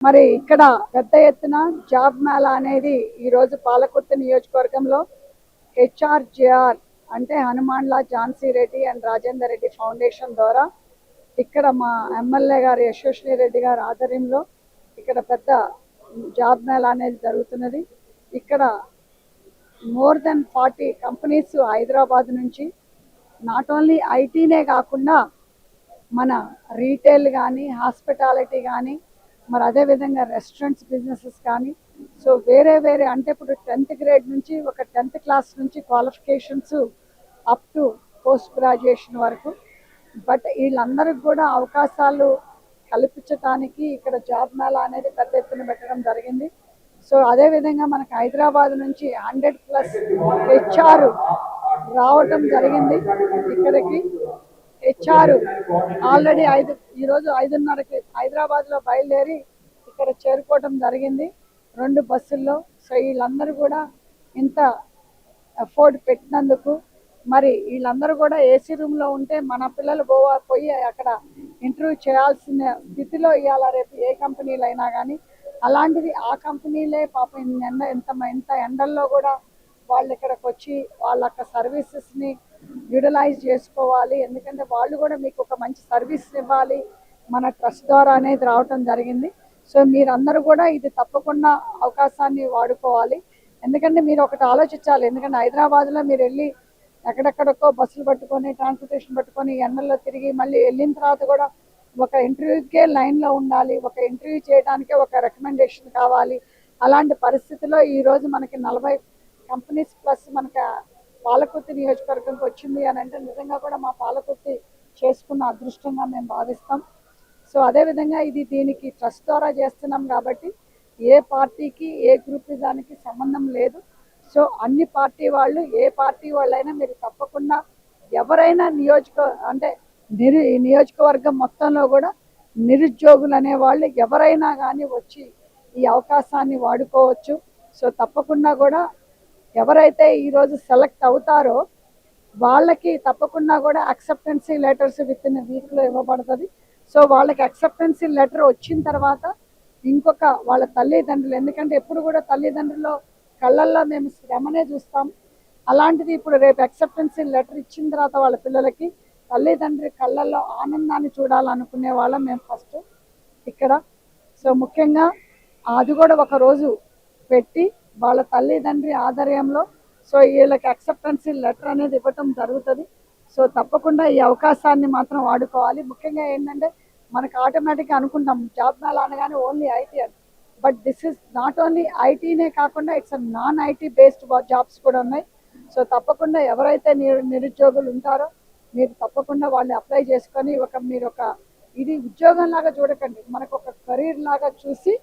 మరి ఇక్కడ పెద్ద ఎత్తున జాబ్ మేళా అనేది ఈరోజు పాలకుర్తి నియోజకవర్గంలో హెచ్ఆర్జేఆర్ అంటే హనుమాన్లా ఝాన్సీ రెడ్డి అండ్ రాజేందర్ రెడ్డి ఫౌండేషన్ ద్వారా ఇక్కడ మా ఎమ్మెల్యే గారు యశస్వి రెడ్డి గారి ఆధ్వర్యంలో ఇక్కడ పెద్ద జాబ్ మేళా అనేది జరుగుతున్నది. ఇక్కడ మోర్ దెన్ 40 కంపెనీస్ హైదరాబాద్ నుంచి నాట్ ఓన్లీ ఐటీనే కాకుండా మన రీటైల్ కానీ హాస్పిటాలిటీ కానీ మరి అదేవిధంగా రెస్టారెంట్స్ బిజినెసెస్ కానీ సో వేరే వేరే అంటే ఇప్పుడు 10th గ్రేడ్ నుంచి ఒక 10th క్లాస్ నుంచి qualifications up to post graduation వరకు బట్ వీళ్ళందరికి కూడా అవకాశాలు కల్పించడానికి ఇక్కడ జాబ్ మేళా అనేది పెద్ద ఎత్తున పెట్టడం జరిగింది. సో అదేవిధంగా మనకు హైదరాబాద్ నుంచి 100+ హెచ్ఆర్ రావటం జరిగింది. ఇక్కడికి హెచ్ఆర్ ఆల్రెడీ ఈరోజు 5:30కి హైదరాబాద్లో బయలుదేరి ఇక్కడ చేరుకోవడం జరిగింది 2 బస్సుల్లో. సో వీళ్ళందరూ కూడా ఇంత ఎఫోర్డ్ పెట్టినందుకు మరి వీళ్ళందరూ కూడా ఏసీ రూమ్లో ఉంటే మన పిల్లలు పోయి అక్కడ ఇంటర్వ్యూ చేయాల్సిన స్థితిలో ఇవాళ రేపు ఏ కంపెనీలు అయినా కానీ అలాంటిది ఆ కంపెనీలే పాపం ఇంత ఎండల్లో కూడా వాళ్ళు ఇక్కడికి వచ్చి వాళ్ళ సర్వీసెస్ని యూటిలైజ్ చేసుకోవాలి. ఎందుకంటే వాళ్ళు కూడా మీకు ఒక మంచి సర్వీస్ ఇవ్వాలి మన ట్రస్ట్ ద్వారా అనేది రావటం జరిగింది. సో మీరందరూ కూడా ఇది తప్పకుండా అవకాశాన్ని వాడుకోవాలి. ఎందుకంటే మీరు ఒకటి ఆలోచించాలి. ఎందుకంటే హైదరాబాద్లో మీరు వెళ్ళి ఎక్కడెక్కడికో బస్సులు పట్టుకొని ట్రాన్స్పోర్టేషన్ పట్టుకొని ఎండల్లో తిరిగి మళ్ళీ వెళ్ళిన తర్వాత కూడా ఒక ఇంటర్వ్యూకే లైన్లో ఉండాలి. ఒక ఇంటర్వ్యూ చేయడానికే ఒక రికమెండేషన్ కావాలి. అలాంటి పరిస్థితిలో ఈరోజు మనకి 40 కంపెనీస్ ప్లస్ మనకి పాలకుర్తి నియోజకవర్గంకి వచ్చింది అని అంటే నిజంగా కూడా మా పాలకుర్తి చేసుకున్న అదృష్టంగా మేము భావిస్తాం. సో అదేవిధంగా దీనికి ట్రస్ట్ ద్వారా చేస్తున్నాం కాబట్టి ఏ పార్టీకి ఏ గ్రూపిజానికి సంబంధం లేదు. సో అన్ని పార్టీ వాళ్ళు ఏ పార్టీ వాళ్ళైనా మీరు తప్పకుండా ఎవరైనా నియోజకవర్గం మొత్తంలో కూడా నిరుద్యోగులు అనేవాళ్ళు ఎవరైనా కానీ వచ్చి ఈ అవకాశాన్ని వాడుకోవచ్చు. సో తప్పకుండా కూడా ఎవరైతే ఈరోజు సెలెక్ట్ అవుతారో వాళ్ళకి తప్పకుండా కూడా అక్సెప్టెన్సీ లెటర్స్ విత్ ఇన్ వీక్లో ఇవ్వబడుతుంది. సో వాళ్ళకి అక్సెప్టెన్సీ లెటర్ వచ్చిన తర్వాత ఇంకొక వాళ్ళ తల్లిదండ్రులు, ఎందుకంటే ఎప్పుడు కూడా తల్లిదండ్రులు కళ్ళల్లో మేము శ్రమనే చూస్తాం. అలాంటిది ఇప్పుడు రేపు అక్సెప్టెన్సీ లెటర్ ఇచ్చిన తర్వాత వాళ్ళ పిల్లలకి తల్లిదండ్రి కళ్ళల్లో ఆనందాన్ని చూడాలనుకునే వాళ్ళం మేము ఫస్ట్ ఇక్కడ. సో ముఖ్యంగా అది కూడా ఒక రోజు పెట్టి వాళ్ళ తల్లిదండ్రి ఆధ్వర్యంలో సో వీళ్ళకి అక్సెప్టెన్సీ లెటర్ అనేది ఇవ్వటం జరుగుతుంది. సో తప్పకుండా ఈ అవకాశాన్ని మాత్రం వాడుకోవాలి. ముఖ్యంగా ఏంటంటే మనకు ఆటోమేటిక్గా అనుకుంటాం జాబ్ మేళా అనగానే ఓన్లీ ఐటీ అని, but this is not only ఐటీనే కాకుండా it's non IT based jobs కూడా ఉన్నాయి. సో తప్పకుండా ఎవరైతే నిరుద్యోగులు ఉంటారో మీరు తప్పకుండా వాళ్ళు అప్లై చేసుకొని ఇది ఉద్యోగం లాగా చూడకండి, మనకు ఒక కెరీర్ లాగా చూసి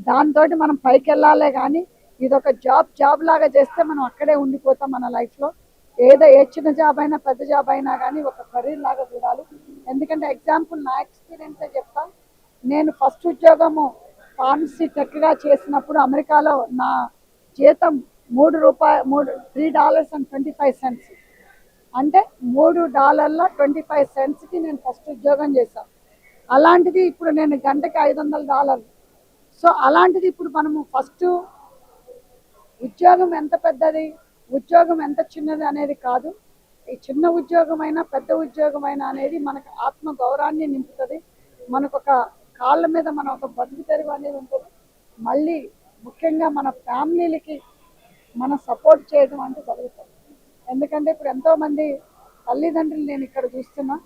దాంతో మనం పైకి వెళ్ళాలే కానీ ఇది ఒక జాబ్ లాగా చేస్తే మనం అక్కడే ఉండిపోతాం మన లైఫ్లో. ఏ చిన్న జాబ్ అయినా పెద్ద జాబ్ అయినా కానీ ఒక కెరీర్ లాగా చూడాలి. ఎందుకంటే ఎగ్జాంపుల్ నా ఎక్స్పీరియన్సే చెప్తాను. నేను ఫస్ట్ ఉద్యోగము ఫార్మసీ టెక్గా చేసినప్పుడు అమెరికాలో నా జీతం $3.25 అంటే $3.25కి నేను ఫస్ట్ ఉద్యోగం చేశాను. అలాంటిది ఇప్పుడు నేను గంటకి $500. సో అలాంటిది ఇప్పుడు మనము ఫస్ట్ ఉద్యోగం ఎంత పెద్దది ఉద్యోగం ఎంత చిన్నది అనేది కాదు. ఈ చిన్న ఉద్యోగమైనా పెద్ద ఉద్యోగమైనా అనేది మనకు ఆత్మ గౌరవాన్ని నింపుతుంది. మనకు ఒక కాళ్ళ మీద మన ఒక బతుకు తెరువు అనేది ఉంటుంది. మళ్ళీ ముఖ్యంగా మన ఫ్యామిలీలకి మనం సపోర్ట్ చేయడం అంటే జరుగుతుంది. ఎందుకంటే ఇప్పుడు ఎంతోమంది తల్లిదండ్రులు నేను ఇక్కడ చూస్తున్నా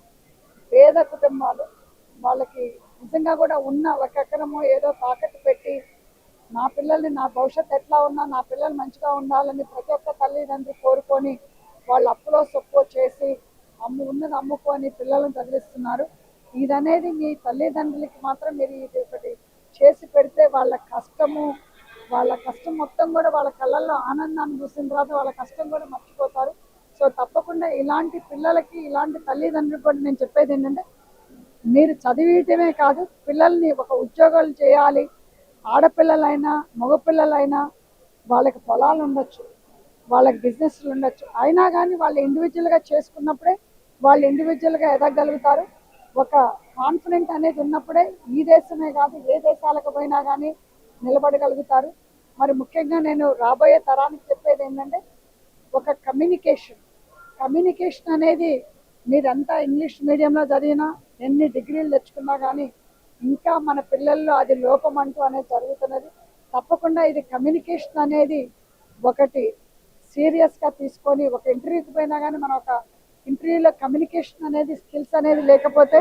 పేద కుటుంబాలు, వాళ్ళకి నిజంగా కూడా ఉన్న ఒక ఎకరమో ఏదో తాకట్టు పెట్టి నా పిల్లల్ని నా భవిష్యత్తు ఎట్లా ఉన్నా నా పిల్లలు మంచిగా ఉండాలని ప్రతి ఒక్క తల్లిదండ్రులు కోరుకొని వాళ్ళు అప్పులో సొప్పో చేసి ఉన్నది అమ్ముకొని పిల్లలను చదివిస్తున్నారు. ఇదనేది మీ తల్లిదండ్రులకి మాత్రం మీరు ఇది ఒకటి చేసి పెడితే వాళ్ళ కష్టం మొత్తం కూడా వాళ్ళ కళ్ళల్లో ఆనందాన్ని చూసిన తర్వాత వాళ్ళ కష్టం కూడా మర్చిపోతారు. సో తప్పకుండా ఇలాంటి పిల్లలకి ఇలాంటి తల్లిదండ్రులకు కూడా నేను చెప్పేది ఏంటంటే మీరు చదివియటమే కాదు పిల్లల్ని ఒక ఉద్యోగాలు చేయాలి. ఆడపిల్లలైనా మగపిల్లలైనా వాళ్ళకి పొలాలు ఉండొచ్చు, వాళ్ళకి బిజినెస్లు ఉండొచ్చు, అయినా కానీ వాళ్ళు ఇండివిజువల్గా చేసుకున్నప్పుడే వాళ్ళు ఇండివిజువల్గా ఎదగలుగుతారు. ఒక కాన్ఫిడెంట్ అనేది ఉన్నప్పుడే ఈ దేశమే కాదు ఏ దేశాలకు పోయినా కానీ నిలబడగలుగుతారు. మరి ముఖ్యంగా నేను రాబోయే తరానికి చెప్పేది ఏంటంటే ఒక కమ్యూనికేషన్ అనేది మీరంతా ఇంగ్లీష్ మీడియంలో చదివినా ఎన్ని డిగ్రీలు తెచ్చుకున్నా కానీ ఇంకా మన పిల్లల్లో అది లోపం అంటూ అనేది జరుగుతున్నది. తప్పకుండా ఇది కమ్యూనికేషన్ అనేది ఒకటి సీరియస్గా తీసుకొని ఒక ఇంటర్వ్యూకి పోయినా కానీ మనం ఒక ఇంటర్వ్యూలో కమ్యూనికేషన్ అనేది స్కిల్స్ అనేది లేకపోతే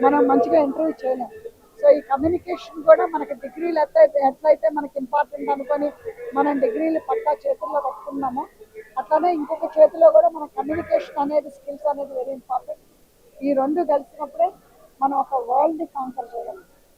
మనం మంచిగా ఇంటర్వ్యూ చేయలేం. సో ఈ కమ్యూనికేషన్ కూడా మనకి డిగ్రీలు ఎట్లయితే మనకి ఇంపార్టెంట్ అనుకొని మనం డిగ్రీలు పక్కా చేతుల్లో పట్టుకున్నామో అట్లానే ఇంకొక చేతిలో కూడా మన కమ్యూనికేషన్ అనేది స్కిల్స్ అనేది వెరీ ఇంపార్టెంట్. ఈ రెండు కలిసినప్పుడే మనం ఒక వరల్డ్ని కాంకర్ చేయగలం.